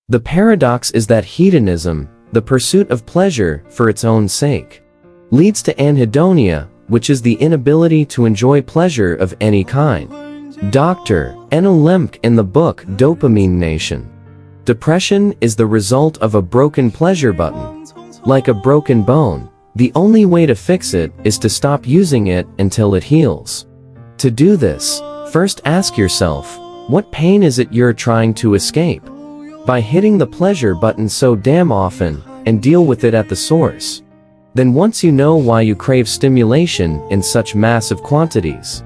The paradox is that hedonism, the pursuit of pleasure for its own sake, leads to anhedonia, which is the inability to enjoy pleasure of any kind. Dr. Anna Lemke in the book Dopamine Nation. Depression is the result of a broken pleasure button. Like a broken bone, the only way to fix it is to stop using it until it heals. To do this, first ask yourself, what pain is it you're trying to escape? By hitting the pleasure button so damn often, and deal with it at the source. Then once you know why you crave stimulation in such massive quantities,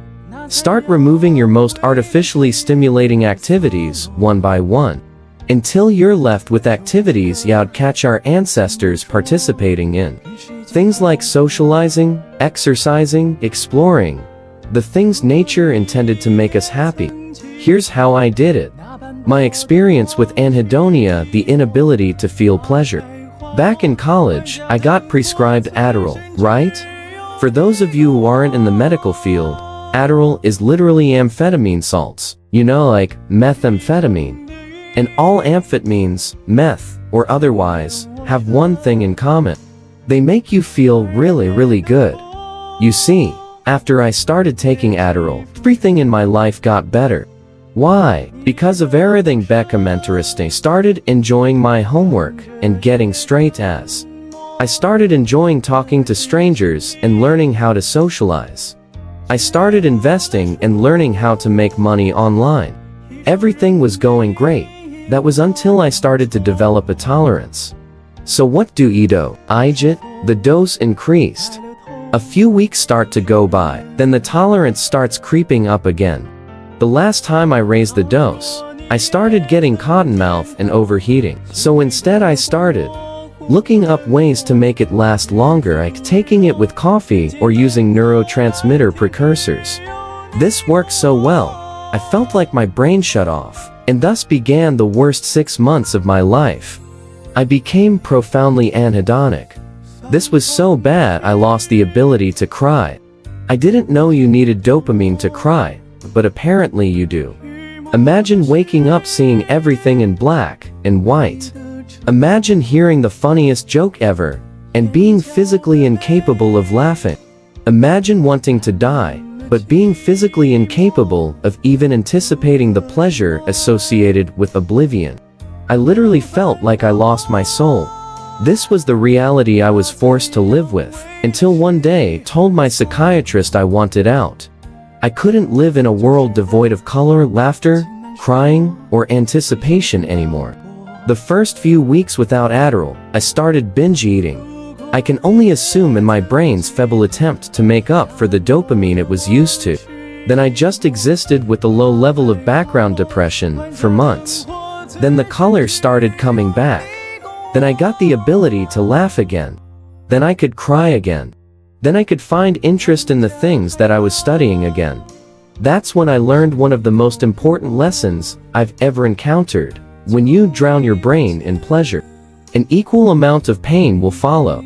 start removing your most artificially stimulating activities one by one, until you're left with activities you'd catch our ancestors participating in. Things like socializing, exercising, exploring, the things nature intended to make us happy. Here's how I did it. My experience with anhedonia, the inability to feel pleasure. Back in college, I got prescribed Adderall, right? For those of you who aren't in the medical field, Adderall is literally amphetamine salts, like methamphetamine. And all amphetamines, meth, or otherwise, have one thing in common. They make you feel really good. You see, after I started taking Adderall, everything in my life got better. Why? Because of everything I started enjoying my homework and getting straight A's. I started enjoying talking to strangers and learning how to socialize. I started investing and learning how to make money online. Everything was going great. That was until I started to develop a tolerance. So what do I do? The dose increased. A few weeks start to go by, then the tolerance starts creeping up again. The last time I raised the dose, I started getting cottonmouth and overheating. So instead I started looking up ways to make it last longer, like taking it with coffee or using neurotransmitter precursors. This worked so well, I felt like my brain shut off, and thus began the worst 6 months of my life. I became profoundly anhedonic. This was so bad I lost the ability to cry. I didn't know you needed dopamine to cry, but apparently you do. Imagine waking up seeing everything in black and white. Imagine hearing the funniest joke ever, and being physically incapable of laughing. Imagine wanting to die, but being physically incapable of even anticipating the pleasure associated with oblivion. I literally felt like I lost my soul. This was the reality I was forced to live with, until one day told my psychiatrist I wanted out. I couldn't live in a world devoid of color, laughter, crying, or anticipation anymore. The first few weeks without Adderall, I started binge eating. I can only assume in my brain's feeble attempt to make up for the dopamine it was used to. Then I just existed with a low level of background depression for months. Then the color started coming back. Then I got the ability to laugh again. Then I could cry again. Then I could find interest in the things that I was studying again. That's when I learned one of the most important lessons I've ever encountered. When you drown your brain in pleasure, an equal amount of pain will follow.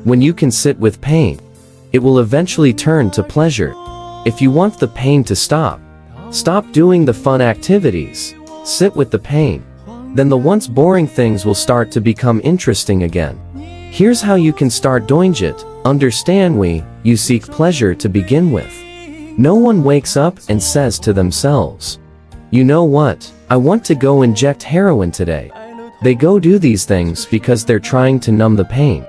When you can sit with pain, it will eventually turn to pleasure. If you want the pain to stop doing the fun activities, sit with the pain. Then the once boring things will start to become interesting again. Here's how you can start doing it. Understand you seek pleasure to begin with. No one wakes up and says to themselves, you know what, I want to go inject heroin today. They go do these things because they're trying to numb the pain.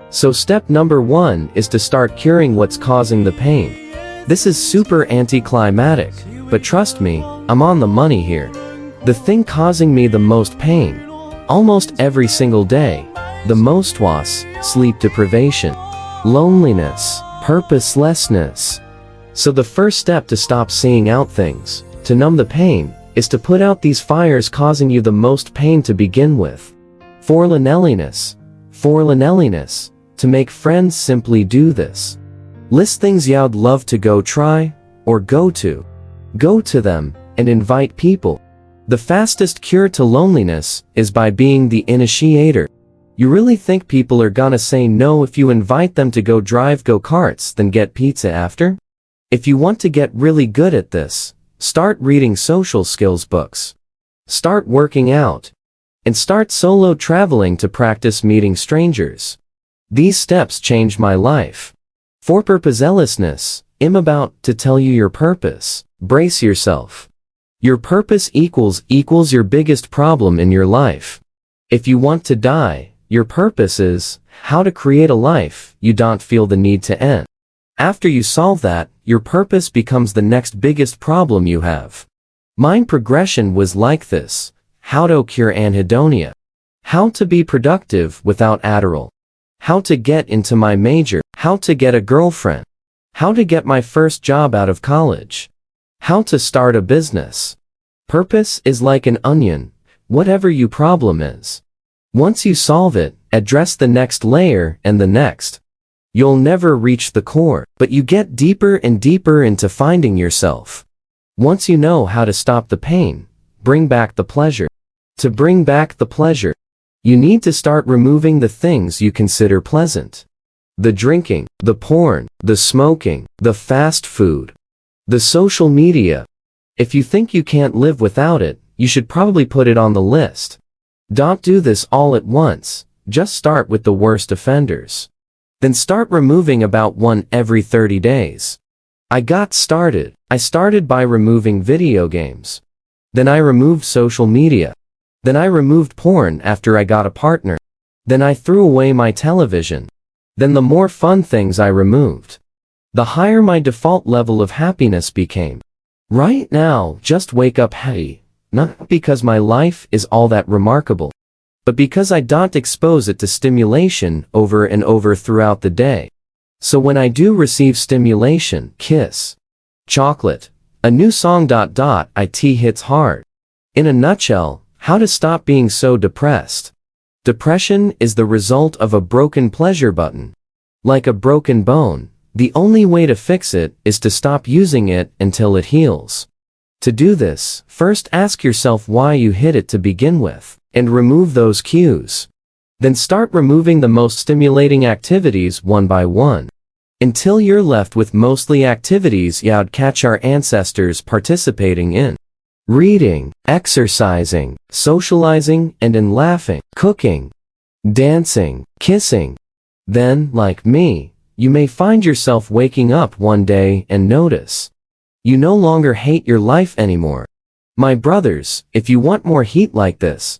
So step number 1 is to start curing what's causing the pain. This is super anticlimactic, but trust me, I'm on the money here. The thing causing me the most pain, almost every single day, the most was sleep deprivation, loneliness, purposelessness. So the first step to stop seeing out things, to numb the pain, is to put out these fires causing you the most pain to begin with. For loneliness, to make friends, simply do this. List things you'd love to go try, or go to. Go to them, and invite people. The fastest cure to loneliness is by being the initiator. You really think people are gonna say no if you invite them to go drive go-karts then get pizza after? If you want to get really good at this, start reading social skills books. Start working out. and start solo traveling to practice meeting strangers. These steps changed my life. For purposelessness, I'm about to tell you your purpose. Brace yourself. Your purpose equals your biggest problem in your life. If you want to die, your purpose is how to create a life you don't feel the need to end. After you solve that, your purpose becomes the next biggest problem you have. Mine progression was like this: how to cure anhedonia, how to be productive without Adderall, how to get into my major, how to get a girlfriend, how to get my first job out of college, how to start a business. Purpose is like an onion, whatever your problem is. Once you solve it, address the next layer and the next. You'll never reach the core, but you get deeper and deeper into finding yourself. Once you know how to stop the pain, bring back the pleasure. To bring back the pleasure, you need to start removing the things you consider pleasant. The drinking, the porn, the smoking, the fast food, the social media. If you think you can't live without it, you should probably put it on the list. Don't do this all at once, just start with the worst offenders. Then start removing about one every 30 days. I started by removing video games. Then I removed social media. Then I removed porn after I got a partner. Then I threw away my television. Then the more fun things I removed, the higher my default level of happiness became. Right now, just wake up happy, not because my life is all that remarkable, but because I don't expose it to stimulation over and over throughout the day. So when I do receive stimulation, kiss, chocolate, a new song ... it hits hard. In a nutshell, how to stop being so depressed. Depression is the result of a broken pleasure button. Like a broken bone, the only way to fix it is to stop using it until it heals. To do this, first ask yourself why you hit it to begin with, and remove those cues. Then start removing the most stimulating activities one by one, until you're left with mostly activities you'd catch our ancestors participating in. Reading, exercising, socializing, and in laughing, cooking, dancing, kissing. Then, like me, you may find yourself waking up one day and notice you no longer hate your life anymore. My brothers, if you want more heat like this,